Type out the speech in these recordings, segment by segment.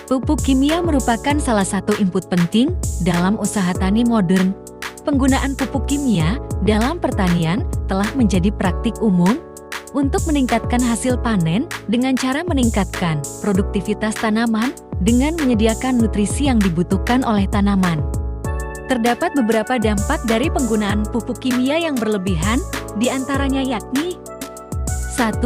Pupuk kimia merupakan salah satu input penting dalam usaha tani modern. Penggunaan pupuk kimia dalam pertanian telah menjadi praktik umum untuk meningkatkan hasil panen dengan cara meningkatkan produktivitas tanaman dengan menyediakan nutrisi yang dibutuhkan oleh tanaman. Terdapat beberapa dampak dari penggunaan pupuk kimia yang berlebihan, diantaranya yakni 1.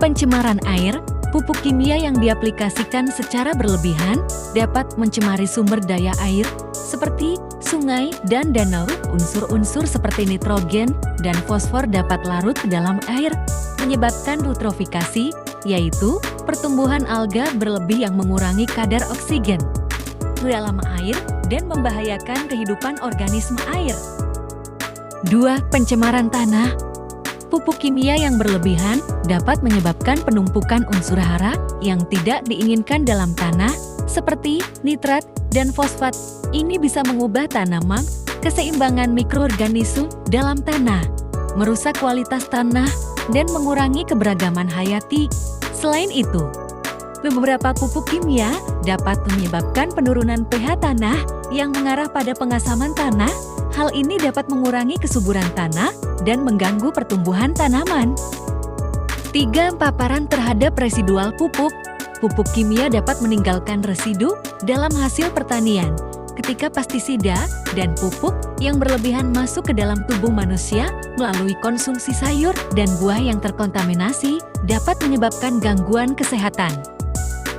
Pencemaran air. Pupuk kimia yang diaplikasikan secara berlebihan dapat mencemari sumber daya air seperti sungai dan danau. Unsur-unsur seperti nitrogen dan fosfor dapat larut ke dalam air, menyebabkan eutrofikasi, yaitu pertumbuhan alga berlebih yang mengurangi kadar oksigen ke dalam air dan membahayakan kehidupan organisme air. 2. Pencemaran tanah. Pupuk kimia yang berlebihan dapat menyebabkan penumpukan unsur hara yang tidak diinginkan dalam tanah, seperti nitrat dan fosfat. Ini bisa mengubah tanaman, keseimbangan mikroorganisme dalam tanah, merusak kualitas tanah, dan mengurangi keberagaman hayati. Selain itu, beberapa pupuk kimia dapat menyebabkan penurunan pH tanah yang mengarah pada pengasaman tanah. Hal ini dapat mengurangi kesuburan tanah dan mengganggu pertumbuhan tanaman. 3. Paparan terhadap residual pupuk. Pupuk kimia dapat meninggalkan residu dalam hasil pertanian. Ketika pestisida dan pupuk yang berlebihan masuk ke dalam tubuh manusia melalui konsumsi sayur dan buah yang terkontaminasi, dapat menyebabkan gangguan kesehatan,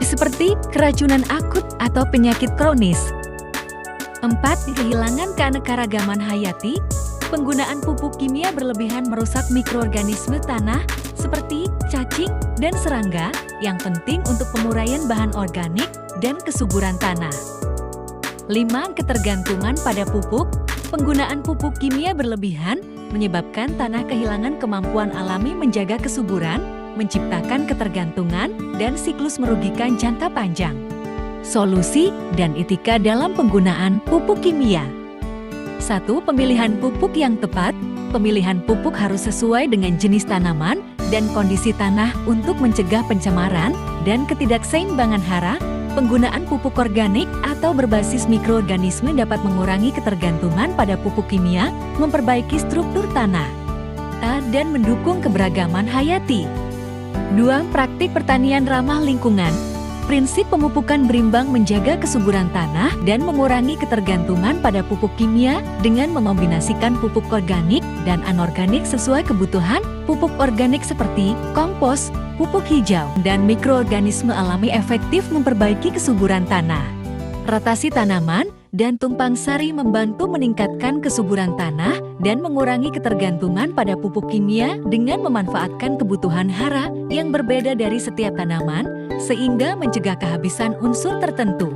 seperti keracunan akut atau penyakit kronis. 4. Kehilangan keanekaragaman hayati. Penggunaan pupuk kimia berlebihan merusak mikroorganisme tanah seperti cacing dan serangga yang penting untuk penguraian bahan organik dan kesuburan tanah. 5. Ketergantungan pada pupuk. Penggunaan pupuk kimia berlebihan menyebabkan tanah kehilangan kemampuan alami menjaga kesuburan, menciptakan ketergantungan, dan siklus merugikan jangka panjang. Solusi dan etika dalam penggunaan pupuk kimia. 1. Pemilihan pupuk yang tepat. Pemilihan pupuk harus sesuai dengan jenis tanaman dan kondisi tanah untuk mencegah pencemaran dan ketidakseimbangan hara. Penggunaan pupuk organik atau berbasis mikroorganisme dapat mengurangi ketergantungan pada pupuk kimia, memperbaiki struktur tanah, dan mendukung keberagaman hayati. 2. Praktik pertanian ramah lingkungan. Prinsip pemupukan berimbang menjaga kesuburan tanah dan mengurangi ketergantungan pada pupuk kimia dengan mengombinasikan pupuk organik dan anorganik sesuai kebutuhan. Pupuk organik seperti kompos, pupuk hijau, dan mikroorganisme alami efektif memperbaiki kesuburan tanah. Rotasi tanaman dan tumpang sari membantu meningkatkan kesuburan tanah dan mengurangi ketergantungan pada pupuk kimia dengan memanfaatkan kebutuhan hara yang berbeda dari setiap tanaman, sehingga mencegah kehabisan unsur tertentu.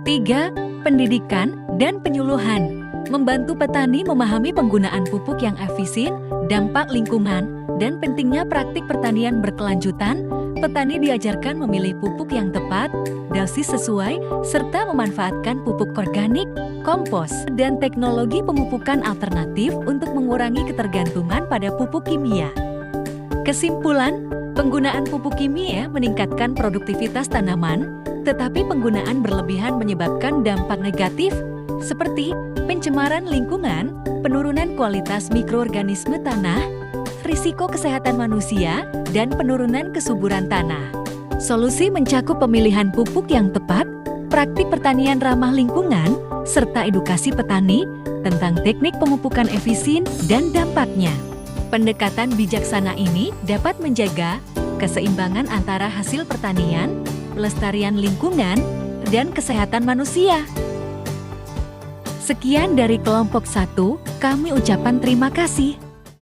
3. Pendidikan dan penyuluhan. Membantu petani memahami penggunaan pupuk yang efisien, dampak lingkungan, dan pentingnya praktik pertanian berkelanjutan. Petani diajarkan memilih pupuk yang tepat, dosis sesuai, serta memanfaatkan pupuk organik, kompos, dan teknologi pemupukan alternatif untuk mengurangi ketergantungan pada pupuk kimia. Kesimpulan, penggunaan pupuk kimia meningkatkan produktivitas tanaman, tetapi penggunaan berlebihan menyebabkan dampak negatif seperti pencemaran lingkungan, penurunan kualitas mikroorganisme tanah, risiko kesehatan manusia, dan penurunan kesuburan tanah. Solusi mencakup pemilihan pupuk yang tepat, praktik pertanian ramah lingkungan, serta edukasi petani tentang teknik pemupukan efisien dan dampaknya. Pendekatan bijaksana ini dapat menjaga keseimbangan antara hasil pertanian, pelestarian lingkungan, dan kesehatan manusia. Sekian dari kelompok 1, kami ucapkan terima kasih.